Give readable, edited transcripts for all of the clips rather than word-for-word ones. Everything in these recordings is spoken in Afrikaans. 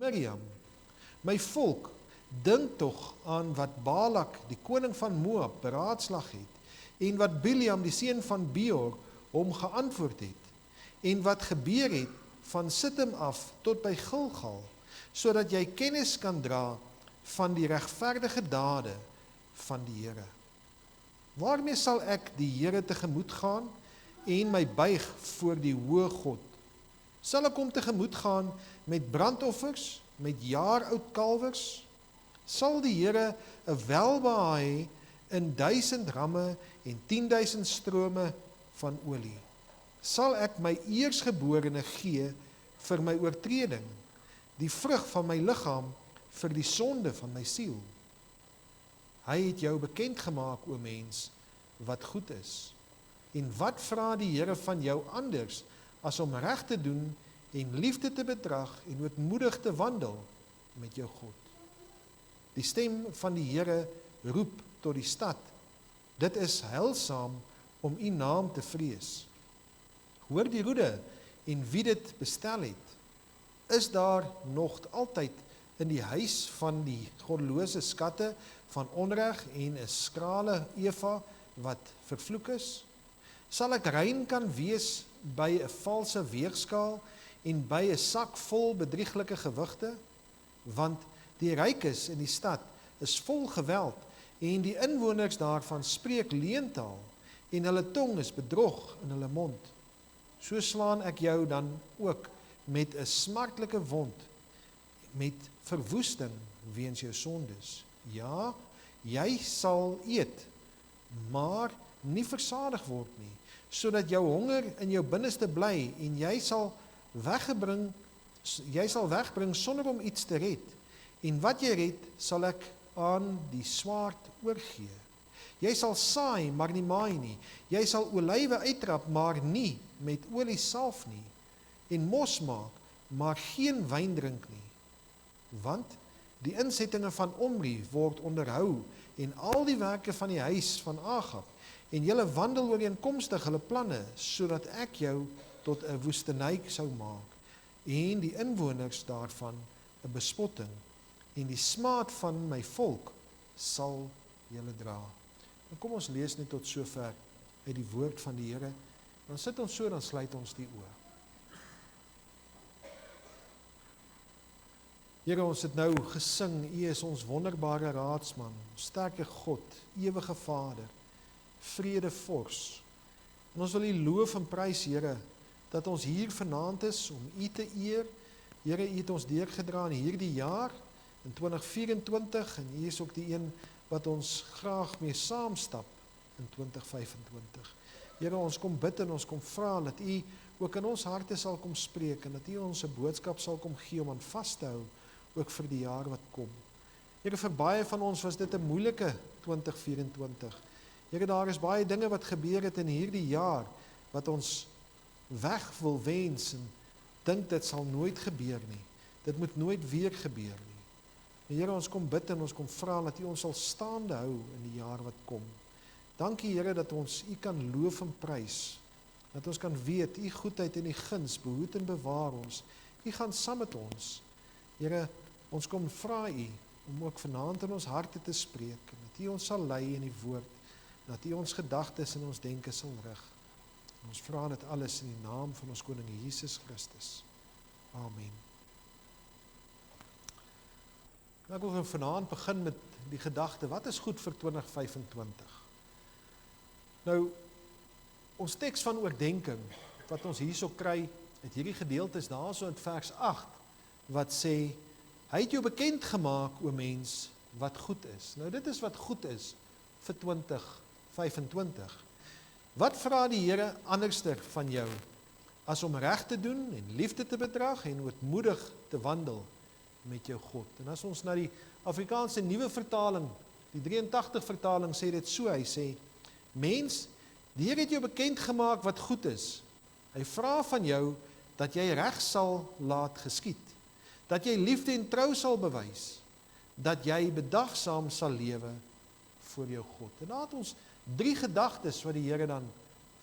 Miriam, my volk, dink tog aan wat Balak, die koning van Moab, beraadslag het, en wat Biliam, die seun van Beor, hom geantwoord het, en wat gebeur het van Sittim af tot by Gilgal, sodat jy kennis kan dra van die regverdige dade van die Here. Waarmee sal ek die Here tegemoet gaan en my buig voor die hoë God? Sal ek hom tegemoet gaan met brandoffers, met jaaroud kalwers? Sal die Here 'n welbehae in 1000 ramme en 10.000 strome van olie? Sal ek my eersgeborene gee vir my oortreding, die vrug van my liggaam vir die sonde van my siel? Hy het jou bekend gemaak, o mens, wat goed is. En wat vra die Here van jou anders, as om reg te doen en liefde te betrag en ootmoedig te wandel met jou God? Die stem van die Here roep tot die stad. Dit is heilsaam om u naam te vrees. Hoor die roede en wie dit bestel het. Is daar nog altyd in die huis van die goddelose skatte van onreg en 'n skrale Eva wat vervloek is? Sal ek rein kan wees by 'n valse weegskaal en by 'n sak vol bedrieglike gewigte? Want die rykes in die stad is vol geweld en die inwoners daarvan spreek leentaal en hulle tong is bedrog in hulle mond. So slaan ek jou dan ook met 'n smartlike wond, met verwoesting weens jou sondes. Ja, jy sal eet, maar nie versadig word nie, sodat jou honger in jou binneste bly en jy sal wegbring sonder om iets te red. En wat jy red, sal ek aan die swaard oorgee. Jy sal saai, maar nie maai nie. Jy sal olywe uittrap, maar nie met olie salf nie. En mos maak, maar geen wyn drink nie. Want die insettinge van Omri word onderhou en al die werke van die huis van Agab en julle wandel ooreenkomstig hulle planne, sodat ek jou tot 'n woestynny sou maak en die inwoners daarvan 'n bespotting en die smaad van my volk sal julle dra. En kom ons lees net tot sover uit die woord van die Here. Dan sit ons so, dan sluit ons die oë. Here, ons het nou gesing, U is ons wonderbare raadsman, sterke God, ewige Vader, vredevors. En ons wil U loof en prys, Here, dat ons hier vanaand is om U te eer. Here, U het ons deurgedra in hierdie jaar, in 2024, en U is ook die een wat ons graag mee saamstap in 2025. Here, ons kom bid en ons kom vra dat U ook in ons harte sal kom spreek en dat U ons 'n boodskap sal kom gee om aan vas te hou, ook vir die jaar wat kom. Here, vir baie van ons was dit 'n moeilike 2024. Here, daar is baie dinge wat gebeur het in hierdie jaar, wat ons weg wil wens en dink dit sal nooit gebeur nie. Dit moet nooit weer gebeur nie. En Here, ons kom bid en ons kom vra dat U ons sal staande hou in die jaar wat kom. Dankie, Here, dat ons U kan loof en prys. Dat ons kan weet, U goedheid en U guns behoed en bewaar ons. U gaan saam met ons. Here, ons kom vra U om ook vanaand in ons harte te spreek, en dat U ons sal lei in die woord, dat U ons gedagtes en ons denke sal rig. En ons vra dit alles in die naam van ons koning Jesus Christus. Amen. Ek wil vanaand begin met die gedagte, wat is goed vir 2025? Nou, ons teks van oordenking, wat ons hierso kry, uit hierdie gedeeltes daarso in vers 8, wat sê, hy het jou bekend gemaak, o mens, wat goed is. Nou, dit is wat goed is vir 2025. Wat vra die Here anderster van jou, as om reg te doen en liefde te betrag en ootmoedig te wandel met jou God? En as ons na die Afrikaanse nuwe vertaling, die 83 vertaling sê dit so, hy sê, mens, die Here het jou bekend gemaak wat goed is. Hy vra van jou, dat jy reg sal laat geskied, dat jy liefde en trou sal bewys, dat jy bedagsaam sal lewe voor jou God. En daar het ons 3 gedagtes wat die Here dan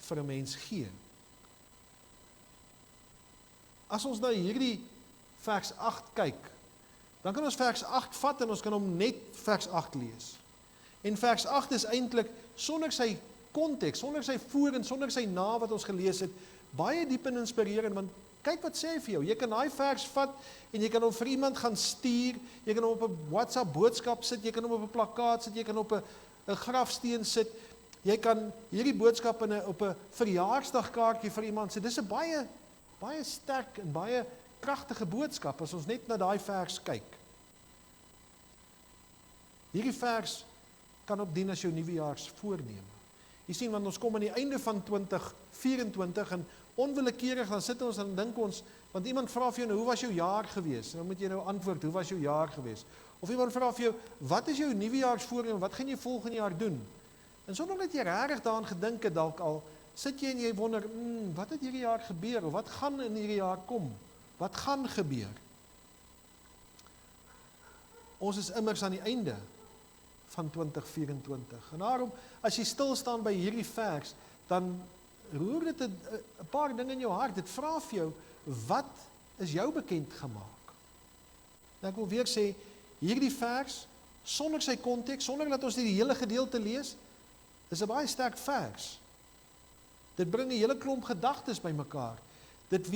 vir 'n mens gee. As ons na hierdie vers 8 kyk, dan kan ons vers 8 vat en ons kan hom net vers 8 lees. En vers 8 is eintlik sonder sy konteks, sonder sy voor en sonder sy na wat ons gelees het, baie diep en inspirerend, want kyk wat sê hy vir jou, jy kan daai vers vat en jy kan hom vir iemand gaan stuur, jy kan hom op 'n WhatsApp boodskap sit, jy kan hom op 'n plakkaat sit, jy kan op 'n grafsteen sit, jy kan hierdie boodskap op 'n verjaarsdagkaartjie vir iemand sit. Dis 'n baie sterk en baie kragtige boodskap as ons net na daai vers kyk. Hierdie vers kan ook dien as jou nuwejaarsvoorneme. Jy sien, want ons kom aan die einde van 2024 en onwillekeurig dan sit ons en dink ons, want iemand vra vir jou, nou, hoe was jou jaar gewees? Dan moet jy nou antwoord, hoe was jou jaar gewees? Of iemand vra vir jou, wat is jou nuwejaarsvoorneme? Wat gaan jy volgende jaar doen? En sonder dat jy regtig daaraan gedink het dalk al, sit jy en jy wonder, wat het hierdie jaar gebeur? Of wat gaan in hierdie jaar kom? Wat gaan gebeur? Ons is immers aan die einde van 2024. En daarom, as jy stil staan by hierdie vers, dan roer dit 'n paar dinge in jou hart. Dit vra vir jou, wat is jou bekend gemaak? En ek wil weer sê, hierdie vers, sonder sy konteks, sonder dat ons die hele gedeelte lees, is 'n baie sterk vers. Dit bring 'n hele klomp gedagtes bymekaar. Dit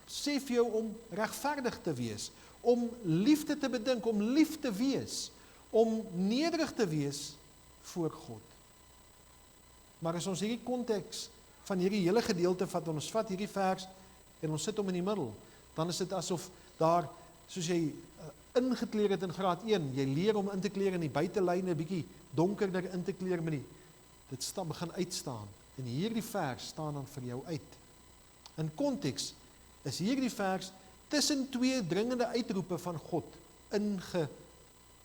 sê vir jou om regverdig te wees, om liefde te bedink, om lief te wees, om nederig te wees voor God. Maar as ons hierdie konteks van hierdie hele gedeelte vat, ons vat hierdie vers en ons sit hom in die middel, dan is dit asof daar, soos jy ingekleer het in graad 1, jy leer om in te kleer in die buitelyne, 'n bietjie donkerder in te kleer, maar dit begin uitstaan. En hierdie vers staan dan vir jou uit. In konteks is hierdie vers tussen twee dringende uitroepe van God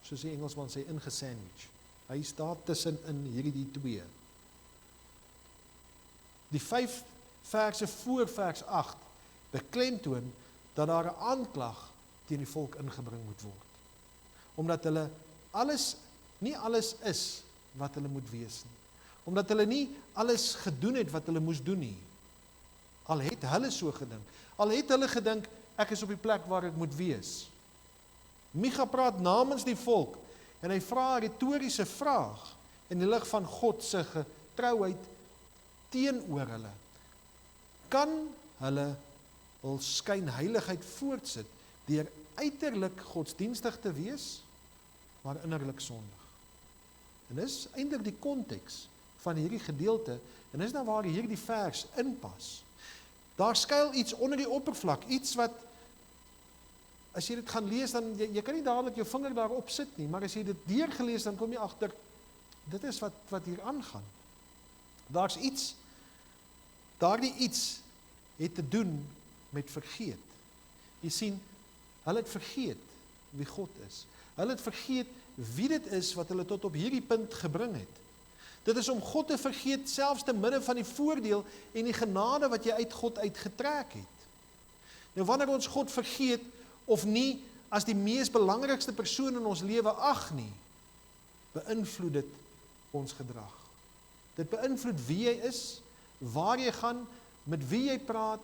soos die Engelsman sê, ingesandwich. Hy staan tussen in hierdie twee. Die 5 verse voor vers 8 beklemtoon dat daar 'n aanklag teen die volk ingebring moet word. Omdat hulle nie alles is wat hulle moet wees nie. Omdat hulle nie alles gedoen het wat hulle moes doen nie. Al het hulle so gedink. Al het hulle gedink, ek is op die plek waar ek moet wees. Micha praat namens die volk en hy vra 'n retoriese vraag in die lig van God se getrouheid teenoor hulle. Kan hulle hul skynheiligheid voortsit deur uiterlik godsdienstig te wees, maar innerlik sondig? En dis eintlik die konteks van hierdie gedeelte en dis nou waar hierdie vers inpas. Daar skuil iets onder die oppervlak, iets wat as jy dit gaan lees, dan jy kan nie dadelik jou vinger daarop sit nie, maar as jy dit deurgelees, dan kom jy agter, dit is wat hier aangaan. Daar's iets, daardie iets het te doen met vergeet. Jy sien, hulle het vergeet wie God is. Hulle het vergeet wie dit is wat hulle tot op hierdie punt gebring het. Dit is om God te vergeet, selfs te midde van die voordeel en die genade wat jy uit God uitgetrek het. Nou wanneer ons God vergeet, of nie as die mees belangrikste persoon in ons lewe ag nie, beïnvloed dit ons gedrag. Dit beïnvloed wie jy is, waar jy gaan, met wie jy praat,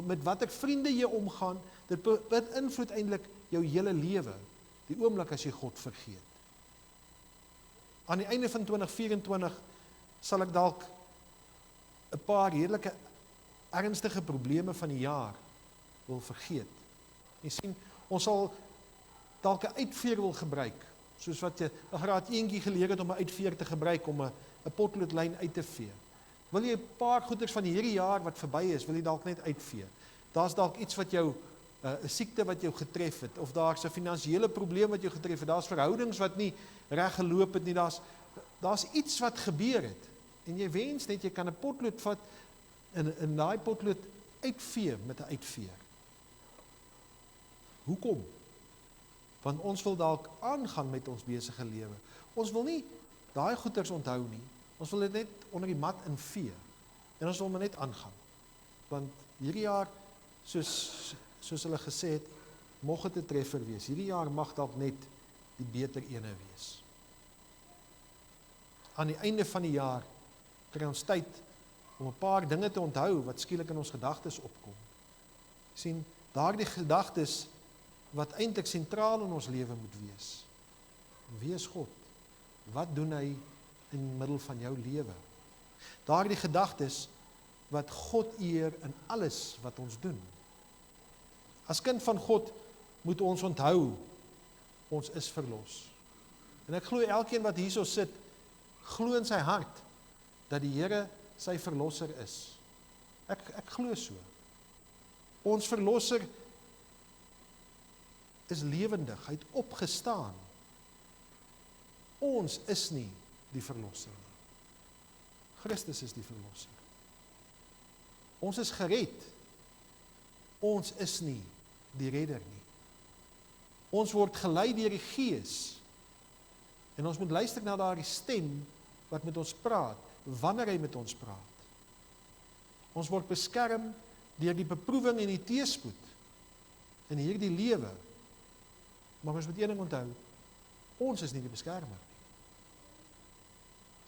met watter vriende jy omgaan, dit beïnvloed eintlik jou hele lewe, die oomblik as jy God vergeet. Aan die einde van 2024 sal ek dalk 'n paar redelike ernstige probleme van die jaar wil vergeet. Jy sien, ons sal dalk 'n uitveer wil gebruik, soos wat jy 'n graad 1 geleer het om 'n uitveer te gebruik om 'n potloodlyn uit te vee. Wil jy 'n paar goeders van hierdie jaar wat verby is, wil jy dalk net uitvee. Daar's dalk iets wat jou 'n siekte wat jou getref het, of daar's 'n finansiële probleem wat jou getref het, daar's verhoudings wat nie reg geloop het nie, daar's iets wat gebeur het. En jy wens net jy kan 'n potlood vat en daai potlood uitvee met 'n uitveer. Hoekom? Want ons wil dalk aangaan met ons besige lewe. Ons wil nie daai goeders onthou nie. Ons wil dit net onder die mat invee. En ons wil maar net aangaan. Want hierdie jaar, soos hulle gesê het, mag dit 'n treffer wees. Hierdie jaar mag dalk net die beter ene wees. Aan die einde van die jaar kry ons tyd om 'n paar dinge te onthou wat skielik in ons gedagtes opkom. Sien, daardie gedagtes wat eintlik sentraal in ons lewe moet wees. Wie is God? Wat doen hy in die middel van jou lewe? Daardie gedagtes wat God eer in alles wat ons doen. As kind van God moet ons onthou, ons is verlos. En ek glo elkeen wat hierso sit, glo in sy hart, dat die Here sy verlosser is. Ek glo so. Ons verlosser is lewendig, hy het opgestaan. Ons is nie die verlosser nie. Christus is die verlosser. Ons is gered. Ons is nie die redder nie. Ons word gelei deur die Gees. En ons moet luister na daardie stem wat met ons praat, wanneer hy met ons praat. Ons word beskerm deur die beproewing en die teëspoed in hierdie lewe. Maar ons moet een ding onthou, ons is nie die beskermer nie.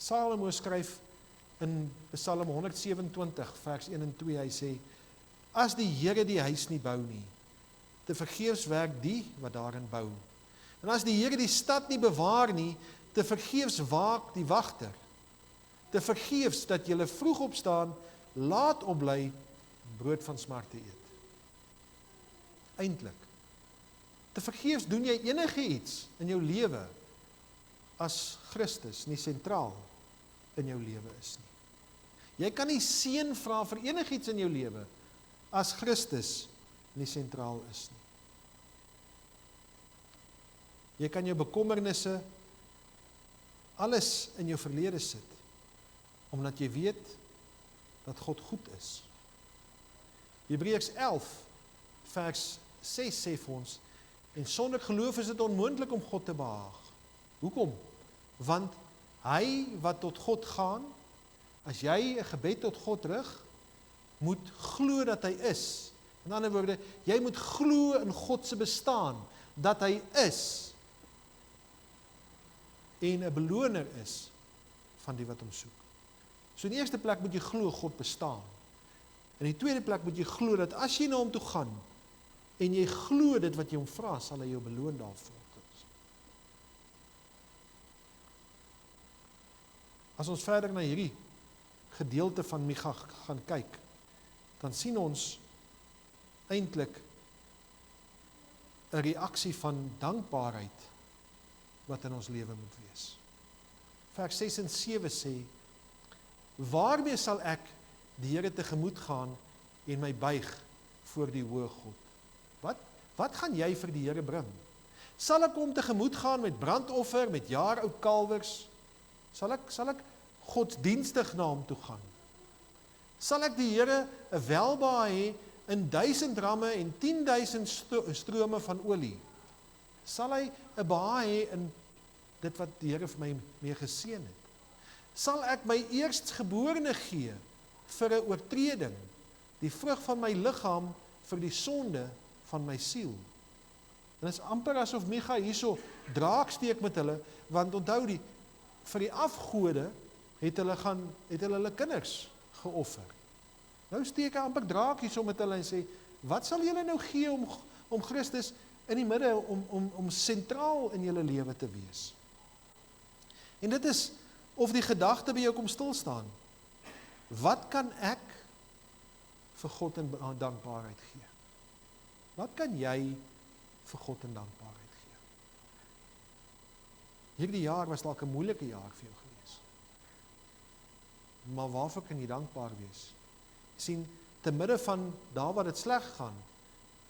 Salomo skryf in Psalm 127 vers 1 en 2, hy sê, as die Here die huis nie bou nie, te vergeefs werk die wat daarin bou. En as die Here die stad nie bewaar nie, te vergeefs waak die wagter. Te vergeefs dat julle vroeg opstaan, laat opbly, brood van smarte eet. Eintlik, te vergeefs doen jy enige iets in jou lewe, as Christus nie sentraal in jou lewe is nie. Jy kan nie seën vra vir enigiets in jou lewe, as Christus nie sentraal is nie. Jy kan jou bekommernisse, alles in jou verlede sit, omdat jy weet, dat God goed is. Hebreërs 11, vers 6 sê vir ons, en sonder geloof is dit onmoontlik om God te behaag. Hoekom? Want hy wat tot God gaan, as jy 'n gebed tot God rig, moet glo dat hy is. In ander woorde, jy moet glo in God se bestaan, dat hy is, en 'n beloner is van die wat hom soek. So in die eerste plek moet jy glo God bestaan. In die tweede plek moet jy glo dat as jy na hom toe gaan, en jy glo dit wat jy hom vra, sal hy jou beloon daarvoor. As ons verder na hierdie gedeelte van Micha gaan kyk, dan sien ons eintlik 'n reaksie van dankbaarheid wat in ons lewe moet wees. Vers 6 en 7 sê, waarmee sal ek die Here tegemoet gaan en my buig voor die hoë God? Wat gaan jy vir die Here bring? Sal ek hom tegemoet gaan met brandoffer, met jaar-oud kalwers? Sal ek godsdienstig na hom toe gaan? Sal ek die Here 'n welbehae hê in 1000 ramme en 10.000 strome van olie? Sal hy 'n behae hê in dit wat die Here vir my mee geseën het? Sal ek my eerstgeborene gee vir 'n oortreding, die vrug van my liggaam vir die sonde van my siel? En dit is amper asof Micha hierso draaksteek met hulle, want onthou vir die afgode het hulle kinders geoffer. Nou steek hy amper draak hierso met hulle en sê, wat sal julle nou gee om Christus in die midde, om sentraal in julle lewe te wees? En dit is of die gedagte by jou kom stilstaan. Wat kan ek vir God in dankbaarheid gee? Wat kan jy vir God in dankbaarheid gee? Hierdie jaar was dalk 'n moeilike jaar vir jou gewees. Maar waarvoor kan jy dankbaar wees? Sien, te midde van daar waar dit sleg gaan,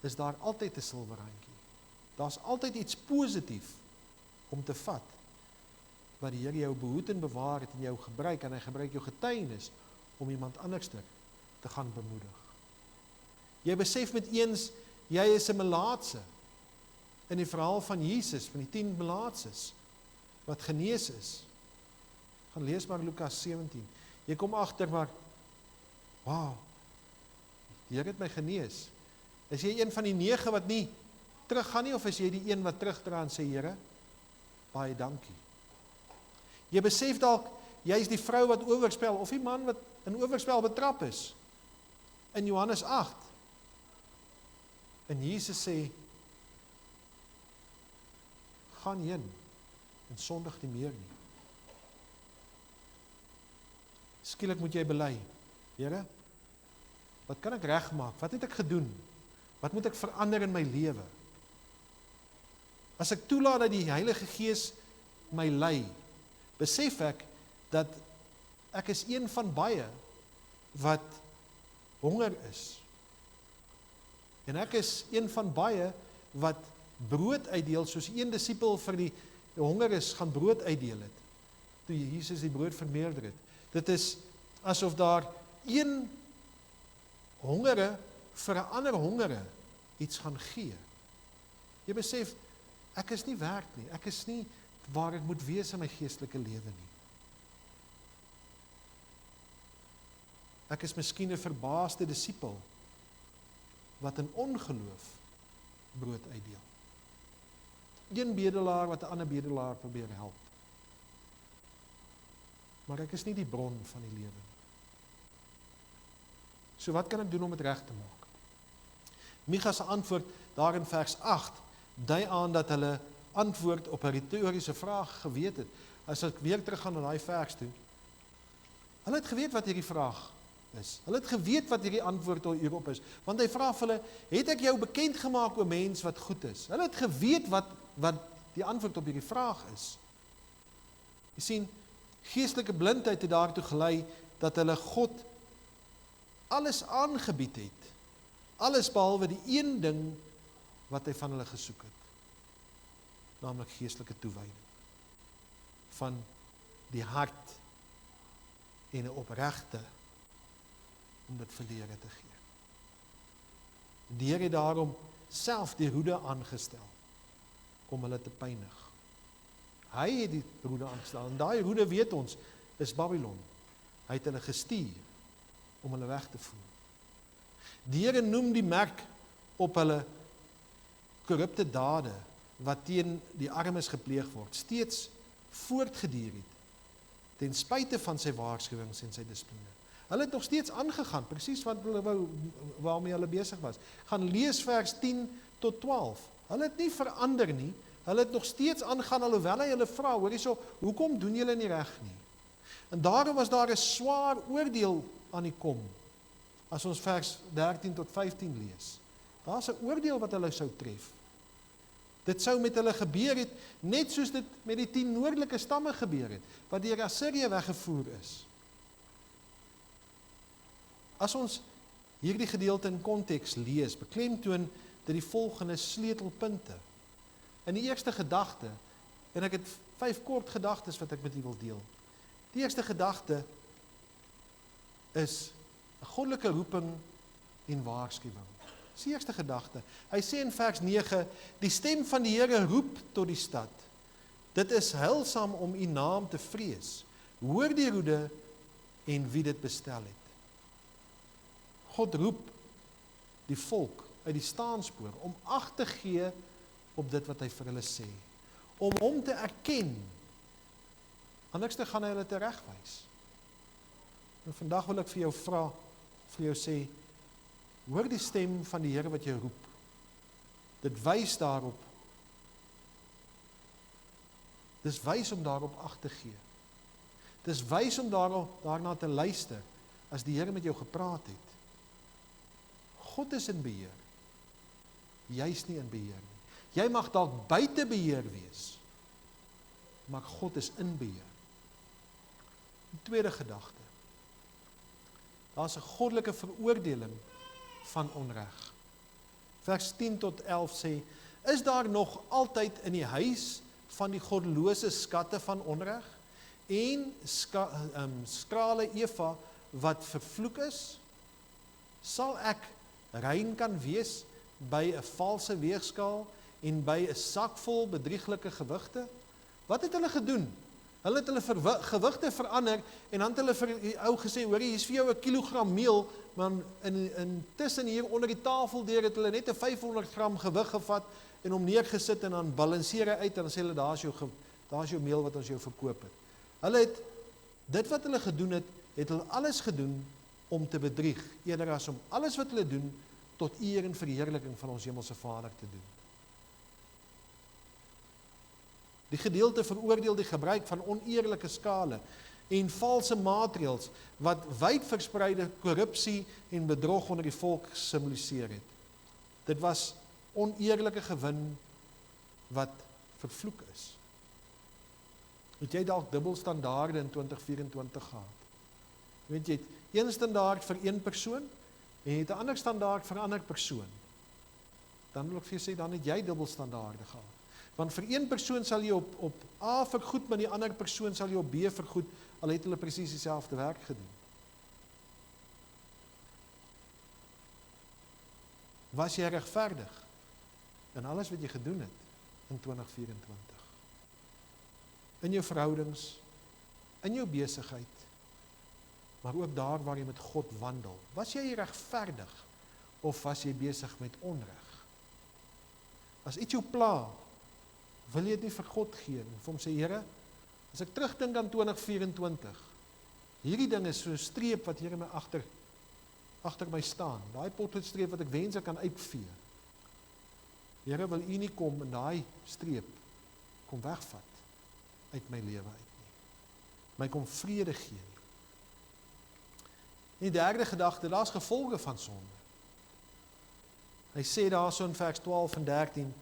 is daar altyd 'n silwerrandjie. Daar's altyd iets positief om te vat, wat die Here jou behoed en bewaar het en jou gebruik, en hy gebruik jou getuienis om iemand anders te gaan bemoedig. Jy besef met eens, jy is 'n melaatse in die verhaal van Jesus, van die 10 melaatses, wat genees is. Gaan lees maar Lukas 17. Jy kom agter maar, wow, die Here het my genees. Is jy een van die 9 wat nie teruggaan nie, of is jy die een wat terugdra en sê, Here, baie dankie. Jy besef dalk, jy is die vrou wat oorspel, of die man wat in oorspel betrap is, in Johannes 8. En Jesus sê, gaan heen en sondig nie meer nie. Skielik moet jy bely, Here, wat kan ek regmaak? Wat het ek gedoen? Wat moet ek verander in my lewe? As ek toelaat dat die Heilige Gees my lei, besef ek dat ek is een van baie wat honger is. En ek is een van baie wat brood uitdeel, soos een disipel vir die honger is, gaan brood uitdeel het, toe Jesus die brood vermeerder het. Dit is asof daar een hongere vir 'n ander hongere iets gaan gee. Jy besef, ek is nie werd nie, ek is nie waar ek moet wees in my geestelike lewe nie. Ek is miskien 'n verbaasde disipel wat in ongeloof brood uitdeel. Een bedelaar wat 'n ander bedelaar probeer help. Maar ek is nie die bron van die lewe nie. So wat kan ek doen om dit reg te maak? Micha se antwoord daar in vers 8 dui aan dat hulle antwoord op 'n retoriese vraag geweet het. As ek weer teruggaan na daai vers toe. Hulle het geweet wat hierdie vraag is. Hulle het geweet wat hierdie antwoord hierop is. Want hy vra vir hulle, het ek jou bekend gemaak o mens wat goed is? Hulle het geweet wat die antwoord op hierdie vraag is. Jy sien, geestelike blindheid het daartoe gelei dat hulle God alles aangebied het. Alles behalwe die een ding wat hy van hulle gesoek het. Naamlik geestelike toewyding. Van die hart en 'n opregte om dit vir die Here te gee. Die Here het daarom self die roede aangestel om hulle te pynig. Hy het die roede aangestel en daai roede, weet ons, is Babylon. Hy het hulle gestuur om hulle weg te voer. Die Here noem die merk op hulle korrupte dade wat teen die armes gepleeg word, steeds voortgeduur het, ten spyte van sy waarskuwings en sy dissipline. Hulle het nog steeds aangegaan, presies wat hulle wou, waarmee hulle besig was. Gaan lees vers 10 tot 12. Hulle het nie verander nie, hulle het nog steeds aangaan, alhoewel hy hulle vra, hoor hierso, hoekom doen julle nie reg nie? En daarom was daar 'n swaar oordeel aan die kom, as ons vers 13 tot 15 lees. Daar's 'n oordeel wat hulle sou tref. Dit sou met hulle gebeur het, net soos dit met die 10 noordelike stamme gebeur het, wat deur Assirië weggevoer is. As ons hierdie gedeelte in konteks lees, beklemtoon dit die volgende sleutelpunte. In die eerste gedagte, en ek het 5 kort gedagtes wat ek met u wil deel. Die eerste gedagte is 'n goddelike roeping en waarskuwing. Dis die eerste gedagte. Hy sê in vers 9, die stem van die Here roep tot die stad. Dit is heilsaam om u naam te vrees. Hoor die roede en wie dit bestel het. God roep die volk uit die staanspoor om ag te gee op dit wat hy vir hulle sê. Om hom te erken. Anders gaan hy hulle teregwys. En vandag wil ek vir jou vra, vir jou sê, hoor die stem van die Here wat jou roep. Dit wys daarop. Dis wys om daarop ag te gee. Dis wys om daarna te luister as die Here met jou gepraat het. God is in beheer. Jy's nie in beheer nie. Jy mag dalk buite beheer wees, maar God is in beheer. Die tweede gedagte. Daar's 'n goddelike veroordeling van onreg. Vers 10 tot 11 sê, is daar nog altyd in die huis van die goddelose skatte van onreg en skrale Eva wat vervloek is? Sal ek rein kan wees by 'n valse weegskaal en by 'n sak vol bedrieglike gewigte? Wat het hulle gedoen? Hulle het hulle gewigte verander en dan het hulle vir die ou gesê, hoor, hier is vir jou 'n kilogram meel, maar intussen hier onder die tafel deur het hulle net 'n 500 gram gewig gevat en hom neergesit en dan balanseer hy uit en dan sê hulle, daar's jou meel wat ons jou verkoop het. Hulle het, dit wat hulle gedoen het, het hulle alles gedoen om te bedrieg, eerder as om alles wat hulle doen, tot eer en verheerliking van ons hemelse Vader te doen. Die gedeelte veroordeel die gebruik van oneerlike skale en valse maatreëls wat wyd verspreide korrupsie en bedrog onder die volk simboliseer het. Dit was oneerlike gewin wat vervloek is. Het jy dalk dubbelstandaarde in 2024 gehad? Weet jy, het een standaard vir een persoon en jy het 'n ander standaard vir 'n ander persoon. Dan wil ek vir jou sê, dan het jy dubbelstandaarde gehad. Want vir een persoon sal jy op A vergoed, maar die ander persoon sal jy op B vergoed, al het hulle presies dieselfde werk gedoen. Was jy regverdig in alles wat jy gedoen het in 2024? In jou verhoudings, in jou besigheid, maar ook daar waar jy met God wandel. Was jy regverdig of was jy besig met onreg? As iets jou pla, wil jy dit nie vir God gee en vir hom sê, Here, as ek terugdink aan 2024, hierdie ding is so 'n streep wat hier in my agter my staan, daai potloodstreep wat ek wens ek kan uitvee. Here, wil U nie kom en daai streep kom wegvat uit my lewe uit nie. My kom vrede gee nie. Die derde gedagte, daar's gevolge van sonde. Hy sê daar so in vers 12 en 13,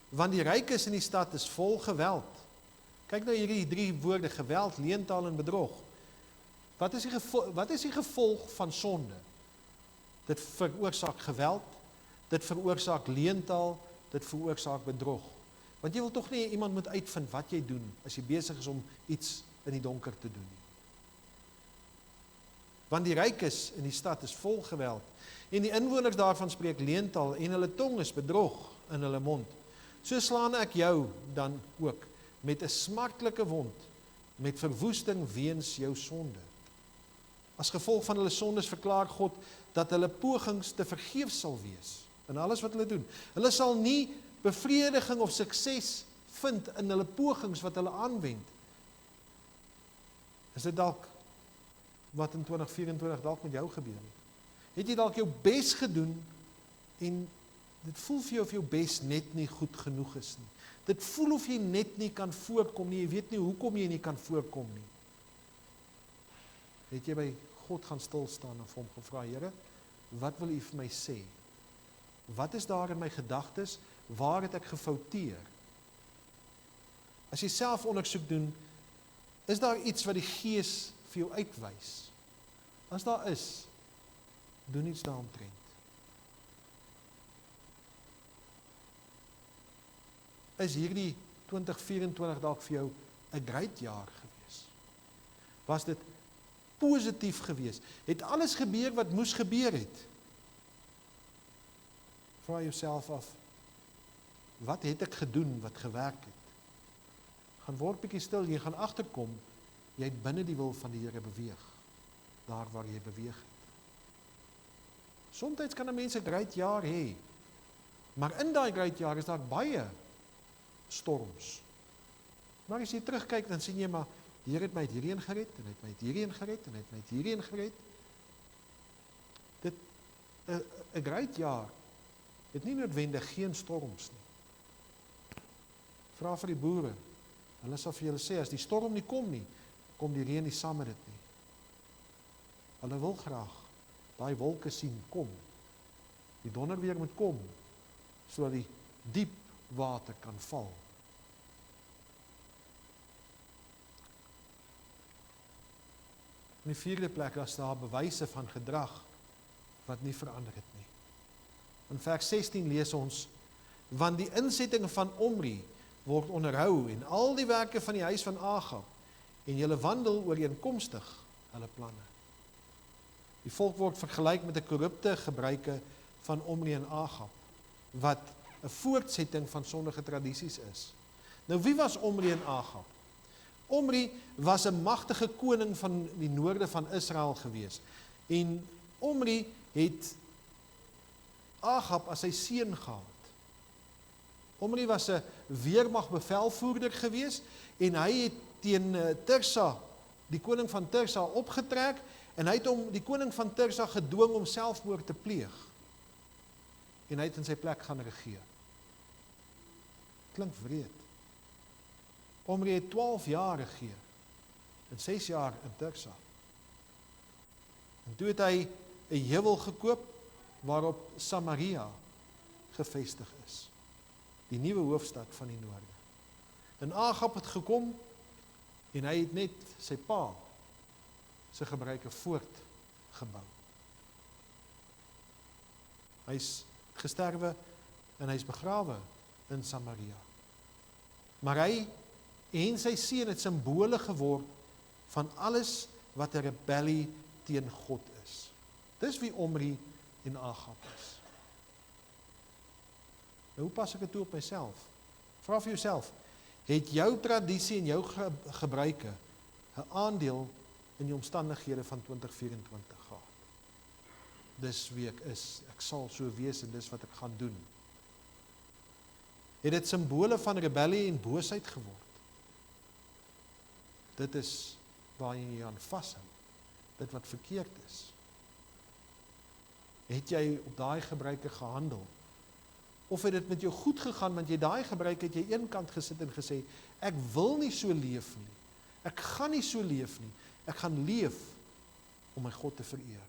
want die rykes in die stad is vol geweld. Kyk nou hierdie 3 woorde, geweld, leentaal en bedrog. Wat is die gevolg van sonde? Dit veroorsaak geweld, dit veroorsaak leentaal, dit veroorsaak bedrog. Want jy wil tog nie iemand moet uitvind wat jy doen, as jy besig is om iets in die donker te doen. Want die rykes in die stad is vol geweld, en die inwoners daarvan spreek leentaal, en hulle tong is bedrog in hulle mond. So slaan ek jou dan ook, met 'n smartlike wond, met verwoesting weens jou sonde. As gevolg van hulle sondes verklaar God, dat hulle pogings te vergeefs sal wees, in alles wat hulle doen. Hulle sal nie bevrediging of sukses vind in hulle pogings wat hulle aanwend. Is dit dalk wat in 2024 dalk met jou gebeur het? Het jy dalk jou bes gedoen, en dit voel vir jou of jou bes net nie goed genoeg is nie. Dit voel of jy net nie kan voorkom nie, jy weet nie hoekom jy nie kan voorkom nie. Het jy by God gaan stil staan en vir hom gevra, Here, wat wil U vir my sê? Wat is daar in my gedagtes? Waar het ek gefouteer? As jy self ondersoek doen, is daar iets wat die Gees vir jou uitwys? As daar is, doen iets daaromtrent. Is hierdie 2024 dalk vir jou 'n great jaar gewees? Was dit positief gewees? Het alles gebeur wat moes gebeur het? Vra jouself af, wat het ek gedoen wat gewerk het? Gaan word bietjie stil, jy gaan agterkom, jy het binne die wil van die Here beweeg, daar waar jy beweeg het. Somstyds kan 'n mens 'n great jaar hê, maar in daai great jaar is daar baie storms. Maar as jy terugkyk, dan sien jy maar, die Here het my hierheen gered, en het my hierheen gered, en het my hierheen gered. Dit, 'n great jaar, het nie noodwendig geen storms nie. Vra vir die boere, hulle sal vir julle sê, as die storm nie kom nie, kom die reën nie saam met dit nie. Hulle wil graag daai wolke sien kom. Die donder weer moet kom, sodat die diep water kan val. In die 4de plek is daar bewyse van gedrag wat nie verander het nie. In vers 16 lees ons, want die insetting van Omri word onderhou en al die werke van die huis van Agab en julle wandel ooreenkomstig hulle planne. Die volk word vergelyk met 'n korrupte gebruike van Omri en Agab, wat 'n voortsetting van sondige tradisies is. Nou wie was Omri en Agab? Omri was 'n magtige koning van die noorde van Israel gewees. En Omri het Agab as sy seun gehad. Omri was 'n weermagbevelvoerder gewees en hy het teen Tirsa, die koning van Tirsa, opgetrek en hy het hom, die koning van Tirsa, gedwing om selfmoord te pleeg. En hy het in sy plek gaan regeer. Klink wreed. Omri het 12 jaar regeer, en 6 jaar in Tirsa. En toe het hy 'n heuwel gekoop, waarop Samaria gevestig is. Die nuwe hoofstad van die noorde. En Agab het gekom, en hy het net sy pa sy gebruike voortgebou. Hy is gesterwe, en hy is begrawe in Samaria. Maar hy en sy seun het simbole geword van alles wat 'n rebellie teen God is. Dis wie Omri en Agab is. Nou, hoe pas ek dit toe op myself? Vra vir jouself, het jou tradisie en jou gebruike 'n aandeel in die omstandighede van 2024 gehad? Dis wie ek is, ek sal so wees en dis wat ek gaan doen. Het dit simbole van rebellie en boosheid geword? Dit is waar jy aan vashou, dit wat verkeerd is. Het jy op daai gebruike gehandel? Of het dit met jou goed gegaan, want jy daai gebruik het jy eenkant gesit en gesê, ek wil nie so leef nie, ek gaan nie so leef nie, ek gaan leef om my God te vereer.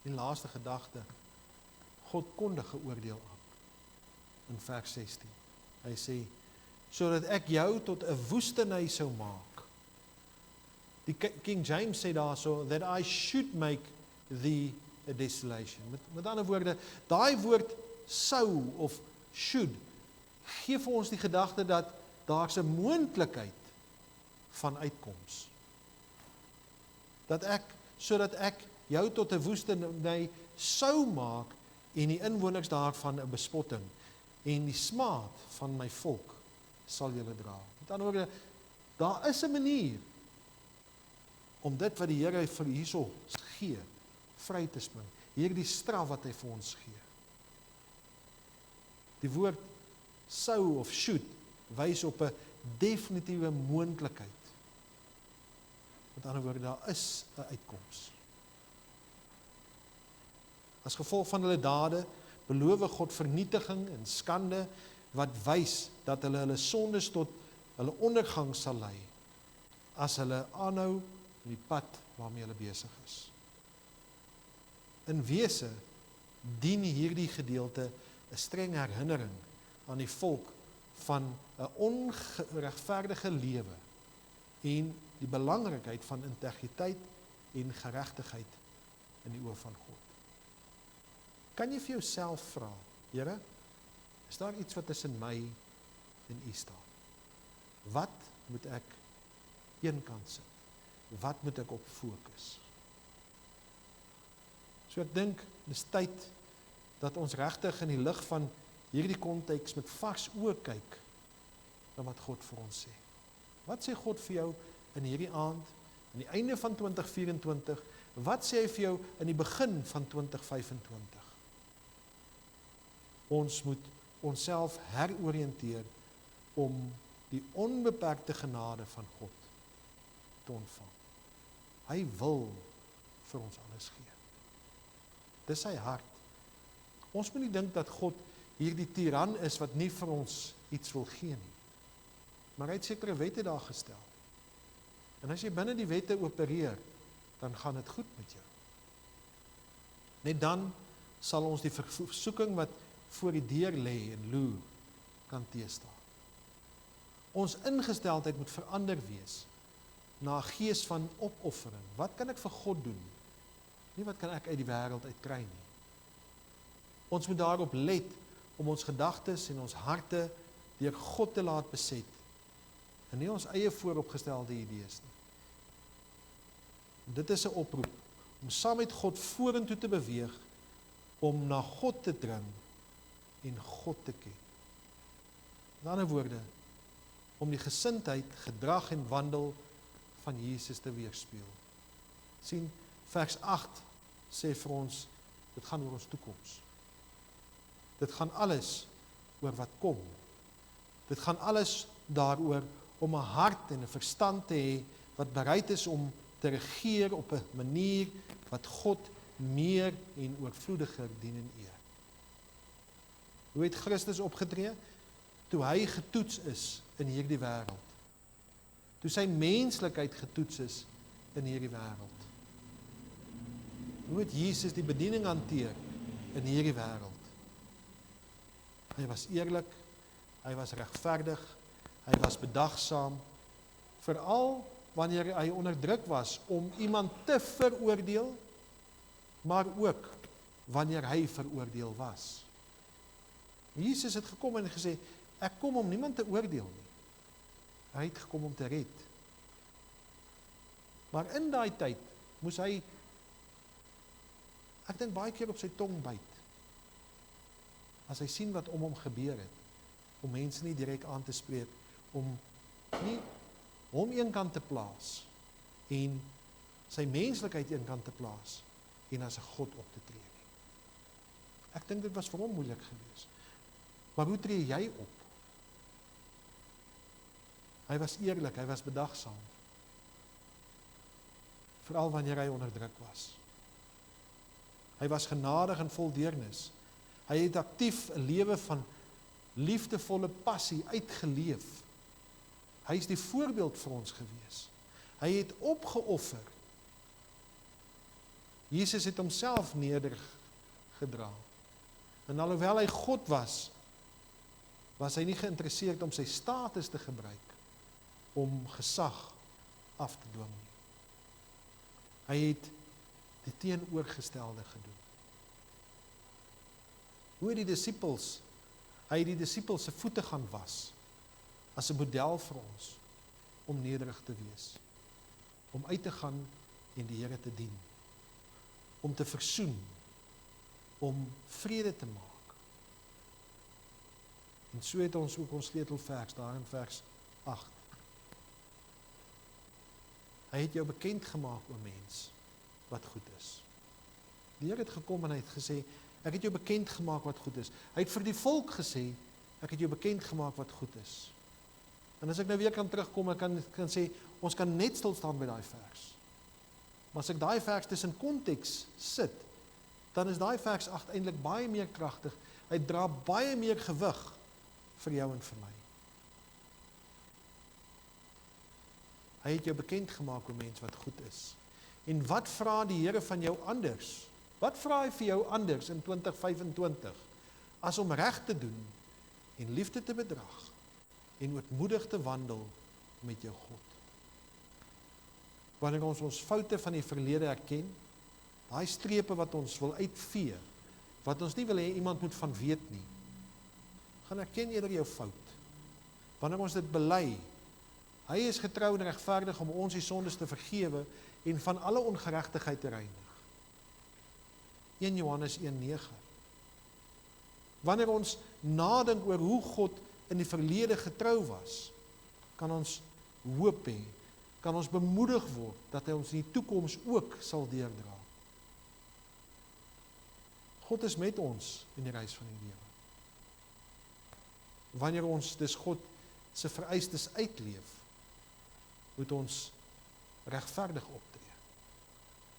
Die laaste gedagte, God kondig 'n oordeel aan, in vers 16. Hy sê, sodat ek jou tot 'n woestynhuis sou maak. Die King James sê daarso, that I should make thee a desolation. Met ander woorde, daai woord sou of should, gee vir ons die gedagte dat daar's 'n moontlikheid van uitkoms. Sodat ek jou tot 'n woestynhuis sou maak, en die inwoners daarvan 'n bespotting, en die smaad van my volk sal julle dra. Met ander woorde, daar is 'n manier om dit wat die Here vir hierso gee, vry te spring. Hierdie straf wat hy vir ons gee. Die woord sou of should wys op 'n definitiewe moontlikheid. Met ander woorde, daar is 'n uitkoms. As gevolg van hulle dade, beloof God vernietiging en skande, wat wys dat hulle sondes tot hulle ondergang sal lei, as hulle aanhou in die pad waarmee hulle besig is. In wese dien hierdie gedeelte 'n streng herinnering aan die volk van 'n ongeregverdige lewe en die belangrikheid van integriteit en geregtigheid in die oë van God. Kan jy vir jouself vra, Here, is daar iets wat tussen my en U staan? Wat moet ek eenkant sit? Wat moet ek op fokus? So ek dink, dis tyd dat ons regtig in die lig van hierdie konteks met vars oë kyk na wat God vir ons sê. Wat sê God vir jou in hierdie aand, aan die einde van 2024? Wat sê hy vir jou in die begin van 2025? Ons moet onsself heroriënteer om die onbeperkte genade van God te ontvang. Hy wil vir ons alles gee. Dis sy hart. Ons moet nie dink dat God hierdie tiran is wat nie vir ons iets wil gee nie. Maar hy het sekere wette daar gestel. En as jy binne die wette opereer, dan gaan dit goed met jou. Net dan sal ons die versoeking wat voor die deur lê en loer kan teëstaan. Ons ingesteldheid moet verander wees na 'n gees van opoffering. Wat kan ek vir God doen? Nie wat kan ek uit die wêreld uit kry nie. Ons moet daarop let om ons gedagtes en ons harte deur God te laat beset en nie ons eie vooropgestelde idees nie. Dit is 'n oproep om saam met God vorentoe te beweeg, om na God te dring en God te ken. In ander woorde, om die gesindheid, gedrag en wandel van Jesus te weerspieël. Sien, vers 8 sê vir ons, dit gaan oor ons toekoms. Dit gaan alles oor wat kom. Dit gaan alles daaroor om 'n hart en 'n verstand te hê wat bereid is om te regeer op 'n manier wat God meer en oorvloediger dien en eer. Hoe het Christus opgetree? toe hy getoets is in hierdie wêreld. Toe sy menslikheid getoets is in hierdie wêreld. Hoe het Jesus die bediening hanteer in hierdie wêreld? Hy was eerlik, hy was regverdig, hy was bedagsaam, veral wanneer hy onder druk was om iemand te veroordeel, maar ook wanneer hy veroordeel was. Jesus het gekom en gesê, ek kom om niemand te oordeel nie. Hy het gekom om te red. Maar in daai tyd moes hy, ek dink baie keer op sy tong byt, as hy sien wat om hom gebeur het, om mense nie direk aan te spreek, om nie hom eenkant te plaas, en sy menslikheid eenkant te plaas, en as 'n God op te tree nie. Ek dink dit was vir hom moeilik geweest. Maar hoe tree jy op? Hy was eerlik, hy was bedagsaam. Veral wanneer hy onder druk was. Hy was genadig en vol deernis. Hy het aktief 'n lewe van liefdevolle passie uitgeleef. Hy is die voorbeeld vir ons gewees. Hy het opgeoffer. Jesus het homself nedergedra. En alhoewel hy God was, was hy nie geïnteresseerd om sy status te gebruik, om gesag af te dwing nie. Hy het die teenoorgestelde gedoen. Hoe het hy het die disippels se voete gaan was, as 'n model vir ons, om nederig te wees, om uit te gaan en die Here te dien, om te versoen, om vrede te maak. En so het ons ook ons sleutelvers, daar in vers 8. Hy het jou bekend gemaak, o mens, wat goed is. Die Here het gekom en hy het gesê, ek het jou bekend gemaak wat goed is. Hy het vir die volk gesê, ek het jou bekend gemaak wat goed is. En as ek nou weer kan terugkom, ek kan sê, ons kan net stil staan by daai vers. Maar as ek daai vers tussen konteks sit, dan is daai vers eintlik baie meer kragtig. Hy dra baie meer gewig vir jou en vir my. Hy het jou bekend gemaak, o mens, wat goed is. En wat vra die Here van jou anders? Wat vra hy vir jou anders in 2025? As om reg te doen en liefde te bedrag en ootmoedig te wandel met jou God. Wanneer ons foute van die verlede erken, daai strepe wat ons wil uitvee, wat ons nie wil hê iemand moet van weet nie, gaan erken eerder jou fout. Wanneer ons dit bely, hy is getrou en regverdig om ons die sondes te vergewe en van alle ongeregtigheid te reinig. 1 Johannes 1:9. Wanneer ons nadink oor hoe God in die verlede getrou was, kan ons hoop hê, kan ons bemoedig word dat hy ons in die toekoms ook sal deurdra. God is met ons in die reis van die lewe. Wanneer ons dus God se vereistes uitleef, moet ons regverdig optree.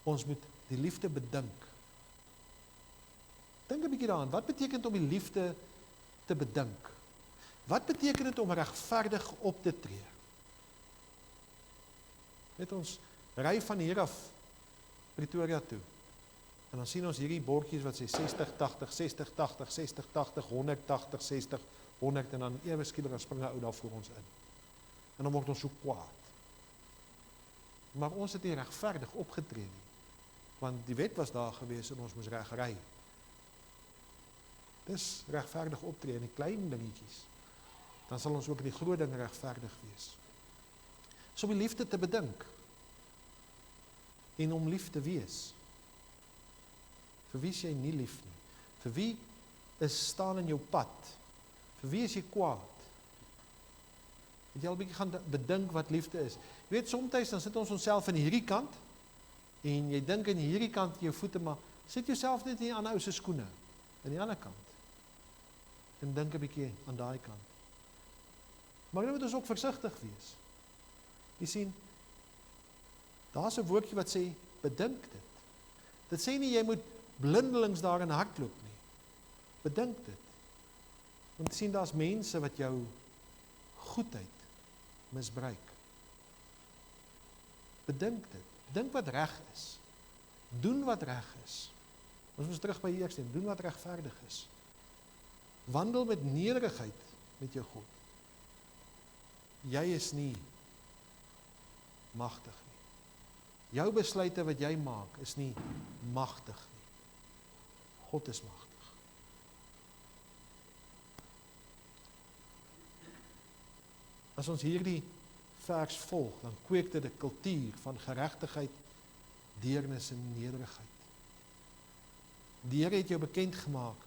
Ons moet die liefde bedink. Dink 'n bietjie daaraan, wat beteken dit om die liefde te bedink? Wat beteken dit om regverdig op te tree? Net ons ry van hier af Pretoria toe. En dan sien ons hierdie bordjies wat sê 60-80, 60-80, 60-80, 180, 60, 100 en dan ewe skielik dan spring 'n ou daar voor ons in. En dan word ons so kwaad. Maar ons het nie regverdig opgetree nie. Want die wet was daar gewees en ons moes reg ry. Dis regverdig optree in die klein dingetjies. Dan sal ons ook in die groot dinge regverdig wees. So om die liefde te bedink. En om lief te wees. Vir wie is jy nie lief nie? Vir wie staan in jou pad? Vir wie is jy kwaad? Het jy al 'n bietjie gaan bedink wat liefde is? Jy weet, soms dan sit ons onsself in hierdie kant, en jy dink in hierdie kant jou voete, maar sit jouself net in die ander ou se skoene, in die ander kant. En dink 'n bietjie aan daai kant. Maar nou moet ons ook versigtig wees. Jy sien, daar's 'n woordjie wat sê, bedink dit. Dit sê nie jy moet blindelings daarin hardloop nie. Bedink dit. Want sien, daar's mense wat jou goedheid misbruik. Bedink dit. Dink wat reg is. Doen wat reg is. Ons moet terug by die eerste, doen wat regverdig is. Wandel met nederigheid met jou God. Jy is nie magtig nie. Jou besluite wat jy maak is nie magtig nie. God is magtig. As ons hierdie vers volg, dan kweek dit 'n kultuur van geregtigheid, deernis en nederigheid. Die Here het jou bekend gemaak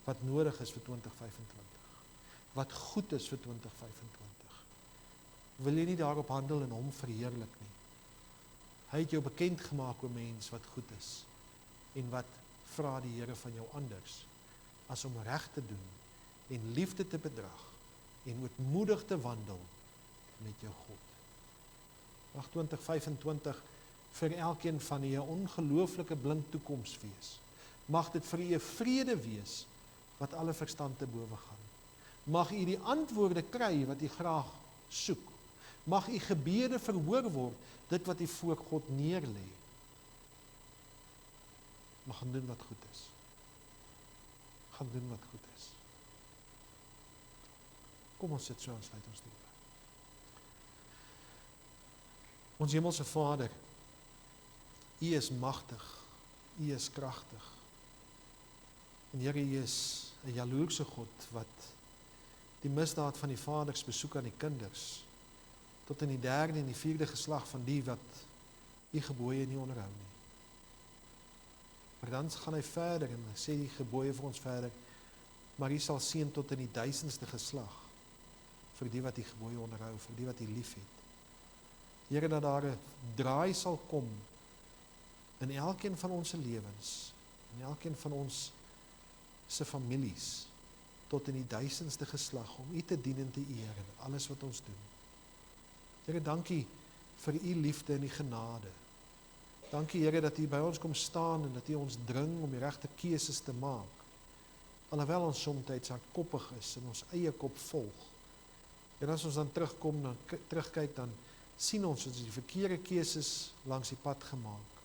wat nodig is vir 2025. Wat goed is vir 2025. Wil jy nie daarop handel en hom verheerlik nie? Hy het jou bekend gemaak, o mens, wat goed is. En wat vra die Here van jou anders, as om reg te doen, en liefde te bedrag, en ootmoedig te wandel met jou God. Mag 2025 vir elkeen van u 'n ongelooflike blink toekoms wees. Mag dit vir u 'n vrede wees, wat alle verstand te bowe gaan. Mag u die antwoorde kry wat u graag soek. Mag u gebede verhoor word, dit wat u voor God neerlê. Mag gaan doen wat goed is. Gaan doen wat goed is. Kom ons sit so en sluit ons deur. Ons hemelse Vader, U is magtig, U is kragtig. En Here, U is 'n jaloerse God wat die misdaad van die vaders besoek aan die kinders, tot in die 3de en die 4de geslag van die wat U gebooie nie onderhou nie. Maar dan gaan hy verder en sê die gebooie vir ons verder, maar U sal seën tot in die 1000ste geslag, vir die wat die gebooie onderhou, vir die wat die lief het. Here, dat daar 'n draai sal kom in elkeen van ons lewens, in elkeen van ons se families, tot in die 1000ste geslag, om U te dien en te eer in alles wat ons doen. Here, dankie vir U liefde en U genade. Dankie, Here, dat U by ons kom staan en dat U ons dring om die regte keuses te maak. Alhoewel ons soms hardkoppig is en ons eie kop volg. En as ons dan terugkyk, dan sien ons die verkeerde keuses langs die pad gemaak.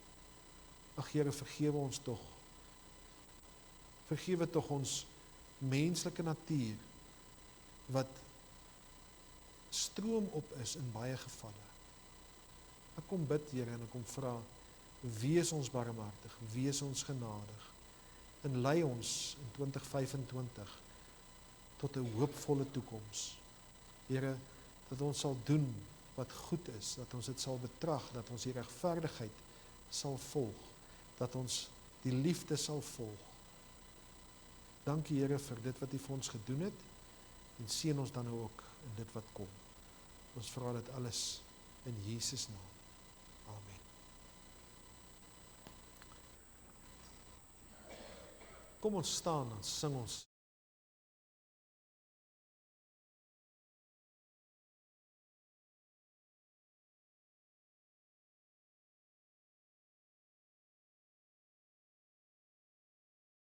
Ag Here, vergewe ons tog. Vergewe tog ons menslike natuur, wat stroom op is in baie gevalle. Ek kom bid, Here, en ek kom vra, wees ons barmhartig, wees ons genadig, en lei ons in 2025 tot 'n hoopvolle toekoms. Here, dat ons sal doen wat goed is, dat ons dit sal betrag, dat ons die regverdigheid sal volg, dat ons die liefde sal volg. Dankie, Here, vir dit wat U vir ons gedoen het, en seën ons dan ook in dit wat kom. Ons vra dit alles in Jesus naam. Amen. Kom ons staan en sing ons